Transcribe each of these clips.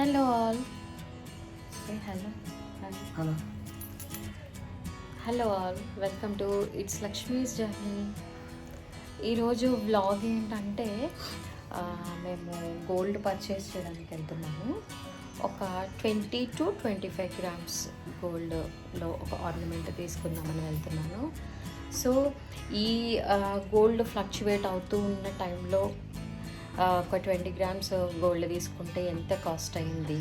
Hello all. Say hello. Hello. Hello all. Welcome to It's Lakshmi's Journey. ఈరోజు vlog ఏంటంటే మేము gold purchase చేయడానికి వెళ్తున్నాము. ఒక 20 to 25 గ్రామ్స్ గోల్డ్లో ఒక ఆర్నమెంట్ తీసుకుందామని వెళ్తున్నాను. సో ఈ గోల్డ్ ఫ్లక్చువేట్ అవుతూ ఉన్న టైంలో ఒక 20 గ్రామ్స్ గోల్డ్ తీసుకుంటే ఎంత కాస్ట్ అయింది,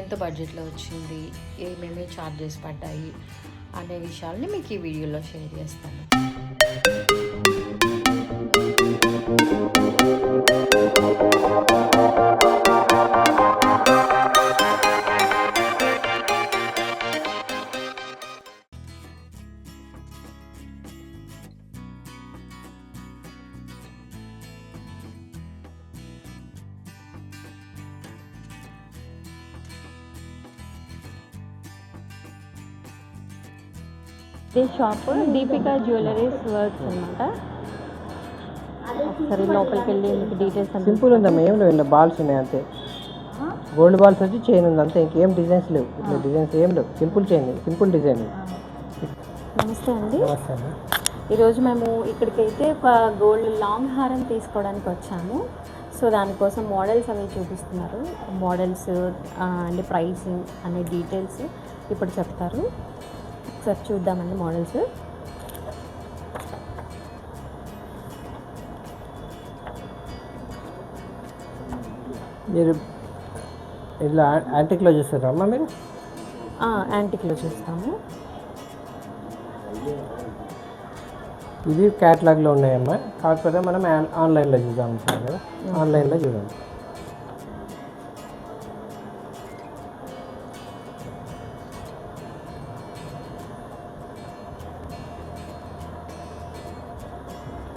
ఎంత బడ్జెట్లో వచ్చింది, ఏమేమి ఛార్జెస్ పడ్డాయి అనే విషయాల్ని మీకు ఈ వీడియోలో షేర్ చేస్తాను. ఈ షాప్ దీపికా జ్యువెలరీస్ వర్క్స్ అనమాట. ఒకసారి లోపలికి వెళ్ళి మీకు డీటెయిల్స్ సింపుల్ ఉందమ్మా, ఏం లేవు, ఇలా బాల్స్ ఉన్నాయి అంతే. గోల్డ్ బాల్స్ వచ్చి చైన్ ఉంది అంతే, ఇంకేం డిజైన్స్ లేవు. ఇట్లా డిజైన్స్ ఏం లేవు, సింపుల్ చైన్, సింపుల్ డిజైన్. నమస్తే అండి. నమస్తే అండి. ఈరోజు మేము ఇక్కడికైతే ఒక గోల్డ్ లాంగ్ హారం తీసుకోవడానికి వచ్చాము. సో దానికోసం మోడల్స్ అవి చూపిస్తున్నారు. మోడల్స్ అండ్ ప్రైసింగ్ అనే డీటెయిల్స్ ఇప్పుడు చెప్తారు. ఒకసారి చూద్దామండి మోడల్స్. మీరు ఇలా యాంటిక్లో చూస్తారా అమ్మా? మీరు యాంటిక్లో చూస్తాము. ఇవి క్యాటలాగ్లో ఉన్నాయమ్మా, కాకపోతే మనం ఆన్లైన్లో చూద్దాం అనుకుంటాం కదా, ఆన్లైన్లో చూడండి.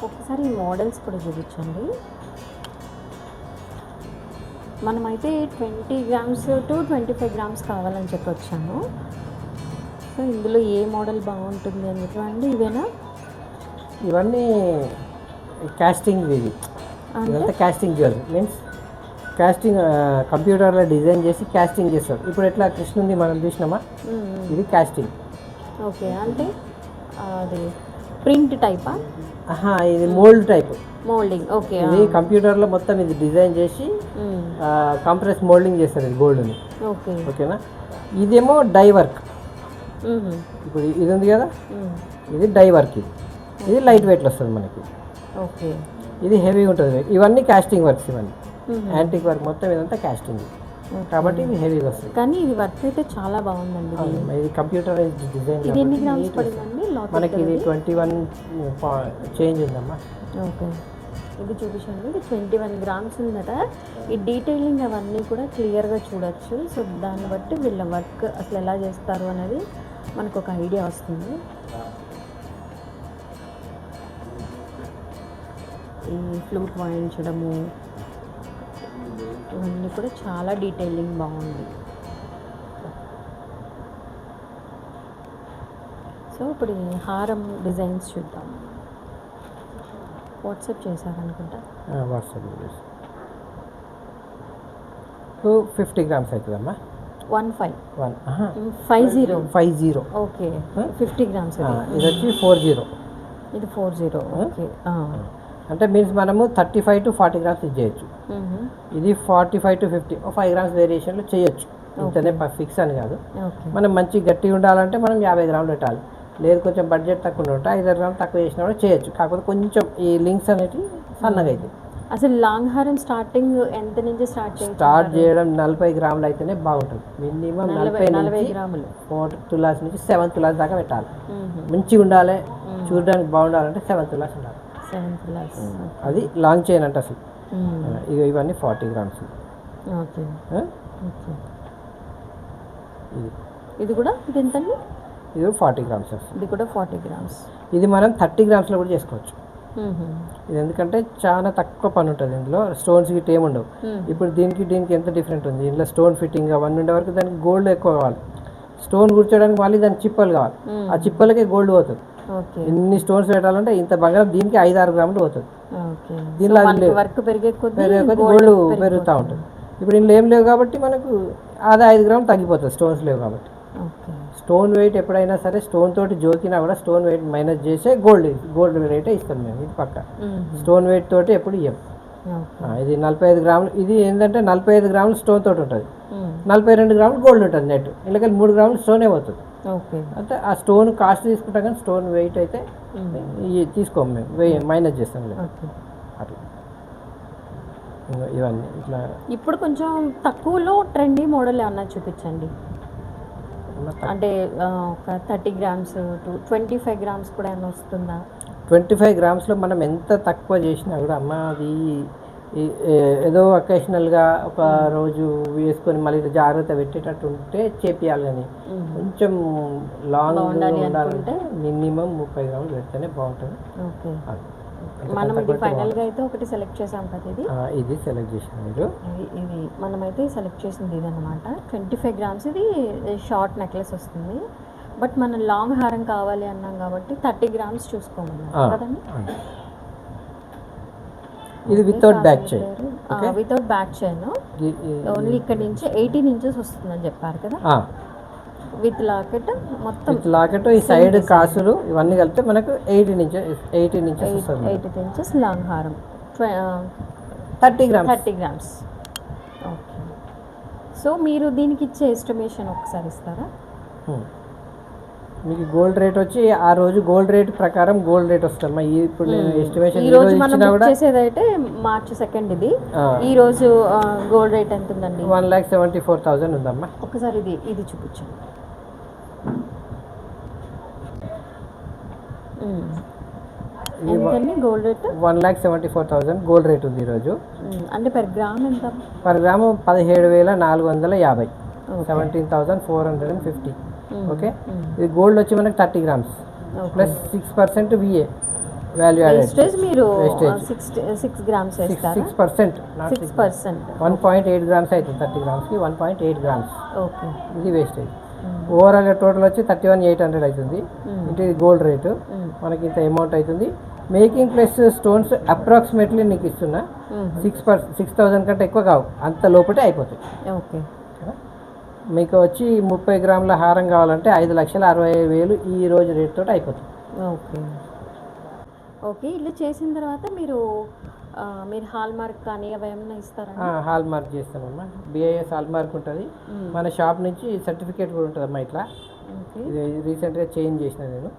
ఒకసారి ఈ మోడల్స్ కూడా చూపించండి. మనమైతే 20 గ్రామ్స్ టు 25 గ్రామ్స్ కావాలని చెప్పి వచ్చాము. సో ఇందులో ఏ మోడల్ బాగుంటుంది అని చెప్పండి. ఇవేనా? ఇవన్నీ కాస్టింగ్, ఇది ఇదంతా కాస్టింగ్ జ్యువెలరీ. మీన్స్ కాస్టింగ్ కంప్యూటర్లో డిజైన్ చేసి కాస్టింగ్ చేస్తారు. ఇప్పుడు ఎట్లా కృష్ణుంది మనం చూసినామా, ఇది కాస్టింగ్. ఓకే, అంటే అది ప్రింట్ టైపా? ఇది మోల్డ్ టైప్ మోల్డింగ్. ఓకే, ఇది కంప్యూటర్లో మొత్తం ఇది డిజైన్ చేసి కంప్రెస్ మోల్డింగ్ చేస్తారు ఇది గోల్డ్ని. ఓకే, ఓకేనా. ఇదేమో డై వర్క్. ఇప్పుడు ఇది ఉంది కదా, ఇది డై వర్క్. ఇది లైట్ వెయిట్లో వస్తుంది మనకి. ఓకే, ఇది హెవీగా ఉంటుంది. ఇవన్నీ కాస్టింగ్ వర్క్స్, ఇవన్నీ యాంటిక్ వర్క్ మొత్తం ఇదంతా కాస్టింగ్, కాబట్టి ఇది హెవీగా వస్తుంది. కానీ ఇది వర్క్ అయితే చాలా బాగుందండి. ఇది కంప్యూటరైజ్డ్ డిజైన్. ఇది ఎన్ని గ్రామ్స్ పడిందండి? మనకి ఇది 21 చేంజ్ ఉందమ్మా. ఓకే, ఇది చూపించండి. ఇది 21 గ్రామ్స్ ఉందట. ఈ డీటెయిలింగ్ అవన్నీ కూడా క్లియర్గా చూడొచ్చు. సో దాన్ని బట్టి వీళ్ళ వర్క్ అసలు ఎలా చేస్తారు అనేది మనకు ఒక ఐడియా వస్తుంది. ఈ ఫ్లూట్ వాయించడము ఇవన్నీ కూడా చాలా డీటెయిలింగ్ బాగుంది. సో ఇప్పుడు ఈ హారం డిజైన్స్ చూద్దాం. వాట్సాప్ చేశారనుకుంటా. వాట్సాప్ 50 గ్రామ్స్ అవుతుందమ్మా. 50. Okay, 50 grams. ఇది వచ్చి 40. ఇది 40. ఓకే, అంటే మీన్స్ మనము 35 to 40 గ్రామ్స్ ఇది చేయొచ్చు. ఇది 45 to 50, 5 గ్రామ్స్ వేరియేషన్లో చేయొచ్చు. ఇంతనే ఫిక్స్ అని కాదు. మనం మంచి గట్టిగా ఉండాలంటే మనం 50 గ్రాములు పెట్టాలి. లేదు కొంచెం బడ్జెట్ తక్కువ ఉంటే 5 గ్రాములు తక్కువ చేసినా కూడా చేయొచ్చు. కాకపోతే కొంచెం ఈ లింక్స్ అనేవి సన్నగా అవుతాయి. అసలు లాంగ్ హారం స్టార్టింగ్ ఎంత నుంచి స్టార్ట్ చేయడం 40 గ్రాములు అయితేనే బాగుంటుంది. మినిమం 40 గ్రాములు 4 తులాస్ నుంచి 7 తులాస్ దాకా పెట్టాలి. మంచిగా ఉండాలి, చూడడానికి బాగుండాలంటే 7 తులాస్ ఉండాలి. 7 తులాస్. అది లాంగ్ చైన్ అంటే అసలు. ఇవన్నీ 40 గ్రామ్స్. ఓకే, ఇది కూడా ఇది ఎంతండి? ఇది 40 గ్రామ్స్. ఇది కూడా 40 గ్రామ్స్. ఇది మనం 30 గ్రామ్స్లో కూడా చేసుకోవచ్చు. ఇది ఎందుకంటే చాలా తక్కువ పని ఉంటుంది ఇందులో. స్టోన్స్ గిట్ ఏమి ఉండవు. ఇప్పుడు దీనికి ఎంత డిఫరెంట్ ఉంది. ఇందులో స్టోన్ ఫిట్టింగ్ అవన్నీ ఉండే వరకు దానికి గోల్డ్ ఎక్కువ కావాలి. స్టోన్ కూర్చోడానికి మళ్ళీ దానికి చిప్పలు కావాలి. ఆ చిప్పలకే గోల్డ్ పోతుంది. ఎన్ని స్టోన్స్ పెట్టాలంటే ఇంత బంగారం దీనికి 5-6 గ్రాములు పోతుంది. దీనిలో వర్క్ పెరిగే కొద్దీ గోల్డ్ పెరుగుతూ ఉంటుంది. ఇప్పుడు ఇందులో ఏం లేవు కాబట్టి మనకు ఆదా 5 గ్రాములు తగ్గిపోతుంది, స్టోన్స్ లేవు కాబట్టి. ఓకే. స్టోన్ వెయిట్ ఎప్పుడైనా సరే స్టోన్ తోటి జోకినా కూడా స్టోన్ వెయిట్ మైనస్ చేసే గోల్డ్ రేటే ఇస్తాం మేము, ఇది పక్క. స్టోన్ వెయిట్ తోటి ఎప్పుడు ఇవ్వం. ఇది 45 గ్రాములు, ఇది ఏంటంటే 45 గ్రాములు స్టోన్ తోటి ఉంటుంది, 42 గ్రాములు గోల్డ్ ఉంటుంది నెట్. ఇళ్ళకెళ్ళి 3 గ్రాములు స్టోనే పోతుంది. ఓకే. అంటే ఆ స్టోన్ కాస్ట్ తీసుకుంటాం కానీ స్టోన్ వెయిట్ అయితే తీసుకోము మేము, మైనస్ చేస్తాం లేదు అట్లా. ఇవన్నీ ఇట్లా. ఇప్పుడు కొంచెం తక్కువలో ట్రెండీ మోడల్ ఏమన్నా చూపించండి. అంటే ఒక 30 గ్రామ్స్ టు 25 గ్రామ్స్ కూడా ఏమైనా వస్తుందా? 25 గ్రామ్స్లో మనం ఎంత తక్కువ చేసినా కూడా అమ్మ అది ఏదో అకేషనల్గా ఒక రోజు వేసుకొని మళ్ళీ జాగ్రత్త పెట్టేటట్టు ఉంటే చేపియాలి. కానీ కొంచెం లాంగ్ ఉండాలంటే మినిమం 30 గ్రాములు పెడితేనే బాగుంటుంది. ఓకే. మనం ఇది ఫైనల్గా అయితే ఒకటి సెలెక్ట్ చేసాం కదా, ఇది సెలెక్ట్ చేసాం మీరు. ఇది మనమైతే సెలెక్ట్ చేసింది ఇది అనమాట. 25 గ్రామ్స్ ఇది షార్ట్ నెక్లెస్ వస్తుంది. బట్ మనం లాంగ్ హారం కావాలి అన్నాం కాబట్టి 30 గ్రామ్స్ చూసుకోమన్నారు కదండి. ఇది without back chain, without back chain, only ఇక్కడ నుంచి 18 ఇంచెస్ వస్తుందని చెప్పారు కదా. విత్ లాకెట్ మొత్తం, విత్ లాకెట్, ఈ సైడ్ కాసులు ఇవన్నీ కలిపితే మనకు 18 ఇంచెస్ వస్తుంది. 18 ఇంచెస్ లాంగ్ హారం, 30 గ్రామ్స్. ఓకే. సో మీరు దీనికి ఇచ్చే ఎస్టిమేషన్ ఒకసారి ఇస్తారా? మీకు గోల్డ్ రేట్ వచ్చి ఆ రోజు గోల్డ్ రేట్ ప్రకారం గోల్డ్ రేట్ వస్తుంది. ఇప్పుడు నేను ఎస్టిమేషన్ ఈ రోజు మనం బుక్ చేసేదైతే మార్చి 2 ఇది. ఈ రోజు గోల్డ్ రేట్ ఎంత ఉందండి? 1,74,000 ఉందమ్మా. ఒకసారి ఇది చూపించండి. ఎంతండి గోల్డ్ రేట్? 1,74,000 గోల్డ్ రేట్ ఉంది ఈరోజు. అంటే పర్ గ్రామ్ ఎంత? Per gram 17,450, 17,450. ఓకే. ఇది గోల్డ్ వచ్చి మనకి 30 grams plus 6% VA value added. మీరు 6 గ్రామ్స్ వేస్తారా? 6%, 1.8 గ్రామ్స్ అవుతుంది 30 గ్రామ్స్కి, 1.8 గ్రామ్స్. ఓకే. ఇది వేస్టేజ్. ఓవరాల్ టోటల్ వచ్చి 31,800 అవుతుంది. అంటే ఇది గోల్డ్ రేటు మనకి ఇంత అమౌంట్ అవుతుంది. మేకింగ్ ప్లస్ స్టోన్స్ అప్రాక్సిమేట్లీ నీకు ఇస్తున్నా 6,000 కంటే ఎక్కువ కావు, అంత లోపటే అయిపోతాయి. ఓకే. మీకు వచ్చి 30 గ్రాముల హారం కావాలంటే 5,65,000 ఈ రోజు రేట్ తోటి అయిపోతుంది. ఓకే. ఓకే. ఇల్లు చేసిన తర్వాత మీరు హాల్ మార్క్ కానీ అవి ఏమైనా ఇస్తారా? హాల్ మార్క్ చేస్తామమ్మా. BIS హాల్ మార్క్ ఉంటుంది. మన షాప్ నుంచి సర్టిఫికేట్ కూడా ఉంటుందమ్మా. ఇట్లా ఇది రీసెంట్గా చేంజ్ చేసిన నేను.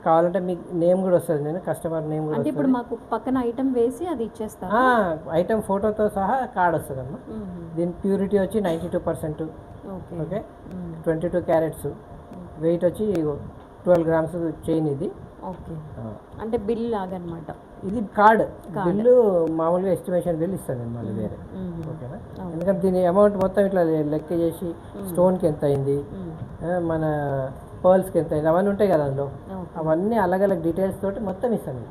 కావాలంటే మీకు నేమ్ కూడా వస్తుంది, నేను కస్టమర్ నేమ్ కూడా. ఇప్పుడు మాకు పక్కన ఐటమ్ వేసి అది ఇచ్చేస్తాను. ఐటమ్ ఫోటోతో సహా కార్డ్ వస్తుందమ్మా. దీని ప్యూరిటీ వచ్చి 92%. ఓకే. 22 క్యారెట్స్. వెయిట్ వచ్చి 12 గ్రామ్స్ చైన్ ఇది. ఓకే. అంటే బిల్ లాగా అనమాట. ఇది కార్డ్ బిల్లు, మామూలుగా ఎస్టిమేషన్ బిల్ ఇస్తాను మళ్ళీ వేరే. ఓకేనా. ఎందుకంటే దీని అమౌంట్ మొత్తం ఇట్లా లెక్క చేసి స్టోన్కి ఎంత అయింది, మన పర్ల్స్కి ఎంత అయింది, అవన్నీ ఉంటాయి కదా అందులో, అవన్నీ అలగ్ డీటెయిల్స్ తోటి మొత్తం ఇస్తాను.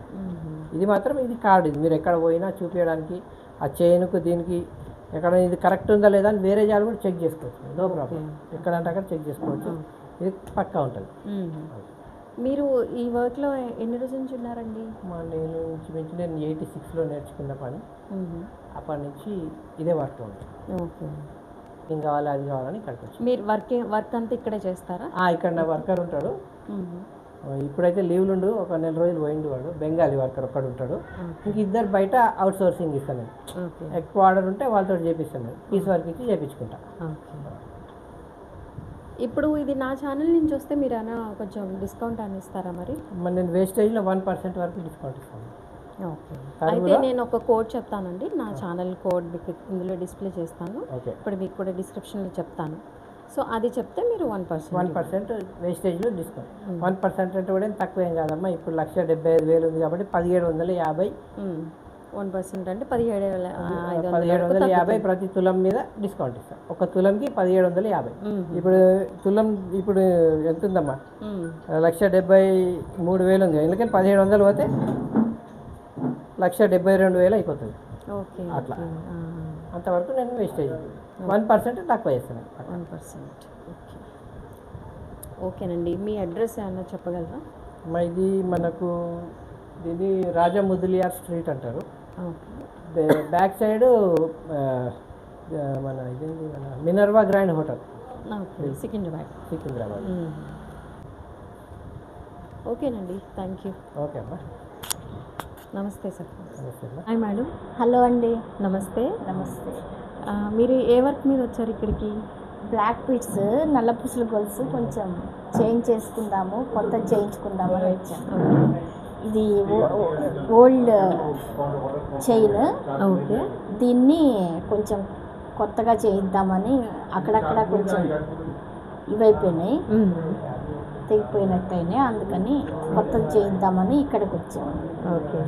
ఇది మాత్రం ఇది కార్డ్, ఇది మీరు ఎక్కడ పోయినా చూపించడానికి ఆ చైన్కు దీనికి ఎక్కడ ఇది కరెక్ట్ ఉందా లేదా అని వేరే జాలు కూడా చెక్ చేసుకోవచ్చు, నో ప్రాబ్లం. ఎక్కడంటే అక్కడ చెక్ చేసుకోవచ్చు. ఇది పక్కా ఉంటుంది. మీరు ఈ వర్క్లో ఎన్ని రోజుల నుంచి ఉన్నారండి? నేను 86లో నేర్చుకున్న పని, అప్పటి నుంచి ఇదే వర్క్ ఉంది. ఓకే. ఏం కావాలి అది కావాలని ఇక్కడికి వచ్చి. మీరు వర్క్ అంతా ఇక్కడే చేస్తారా? ఇక్కడ నా వర్కర్ ఉంటాడు. ఇప్పుడైతే లీవ్లు ఉండు, ఒక 4 రోజులు పోయిండు వాడు. బెంగాలీ వర్కర్ ఒక్కడు ఉంటాడు. ఇంక 2 బయట అవుట్ సోర్సింగ్ ఇస్తాను. ఎక్కువ ఆర్డర్ ఉంటే వాళ్ళతో చేపిస్తాను, పీస్ వర్క్ ఇచ్చి చేయించుకుంటా. ఇప్పుడు ఇది నా ఛానల్ నుంచి వస్తే మీరు అన్న కొంచెం డిస్కౌంట్ అని ఇస్తారా? మరి నేను వేస్టేజ్లో 1% వరకు డిస్కౌంట్ ఇస్తాను. ఓకే. అయితే నేను ఒక కోడ్ చెప్తానండి, నా ఛానల్ కోడ్ మీకు ఇందులో డిస్ప్లే చేస్తాను. ఇప్పుడు మీకు కూడా డిస్క్రిప్షన్లో చెప్తాను. సో అది చెప్తే మీరు 1% వేస్టేజ్లో డిస్కౌంట్. 1% అంటే కూడా తక్కువ ఏం కాదమ్మా. ఇప్పుడు 1,75,000 ఉంది కాబట్టి 1,750. 1% అంటే 1,750 ప్రతి తులం మీద డిస్కౌంట్ ఇస్తాం. ఒక తులంకి 1,750. ఇప్పుడు ఎంత ఉందమ్మా? 1,73,000 ఉంది. ఎందుకంటే 1,700 పోతే 1,72,000 అయిపోతుంది. ఓకే. అట్లా అంతవరకు నేను వేస్టేజ్ 1% తక్కువ చేస్తాను. 1%. ఓకే. ఓకేనండి. మీ అడ్రస్ ఏమన్నా చెప్పగలరా? ఇది మనకు రాజా ముదిలియార్ స్ట్రీట్ అంటారు. బ్యాక్ సైడ్ మన ఇదేంటి మన Minerva grand hotel okay, Secunderabad. Secunderabad. ఓకేనండి, థ్యాంక్ యూ. ఓకే అమ్మా, నమస్తే సార్. నమస్తే అమ్మా. Hi madam. హలో అండి. నమస్తే. నమస్తే. మీరు ఏ వర్క్ మీద వచ్చారు ఇక్కడికి? బ్లాక్ బీడ్స్, నల్ల పూసల గొలుసు కొంచెం చేంజ్ చేసుకుందాము, కొత్త చేయించుకుందామని వచ్చాను. ఇది ఓల్డ్ చైన్. ఓకే. దీన్ని కొంచెం కొత్తగా చేయిద్దామని అక్కడక్కడ కొంచెం ఇవైపోయినాయి, తెగిపోయినట్టయినాయి. అందుకని కొత్తది చేయిద్దామని ఇక్కడికి వచ్చాము. ఓకే.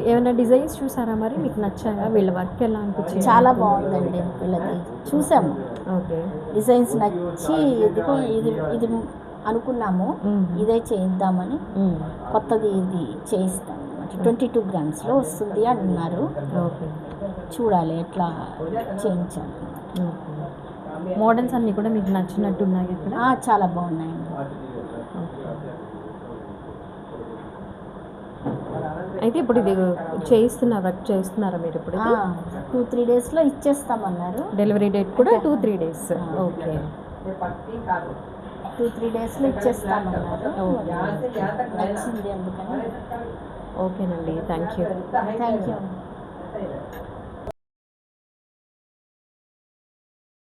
ఏమైనా డిజైన్స్ చూసారా మరి? మీకు నచ్చాయా? వీళ్ళ వర్క్ ఎలా అనిపించింది? చాలా బాగుందండి వీళ్ళది. చూసాము, ఓకే. డిజైన్స్ నచ్చి ఇదిగో ఇది ఇది అనుకున్నాము, ఇదే చేయిద్దామని. కొత్తది ఇది చేయిస్తాం. 22 గ్రామ్స్లో వస్తుంది అని అన్నారు. ఓకే. చూడాలి ఎట్లా చేయించాలి. మోడల్స్ అన్నీ కూడా మీకు నచ్చినట్టు ఉన్నాయి ఇక్కడ? చాలా బాగున్నాయండి. అయితే ఇప్పుడు ఇది వర్క్ చేస్తున్నారా మీరు ఇప్పుడు? 2-3 డేస్లో ఇచ్చేస్తామన్నారు. డెలివరీ డేట్ కూడా 2-3 డేస్. ఓకే. 2-3 డేస్లో ఇచ్చేస్తామన్నారు. నచ్చింది అందుకని. ఓకేనండి, థ్యాంక్ యూ. Thank you.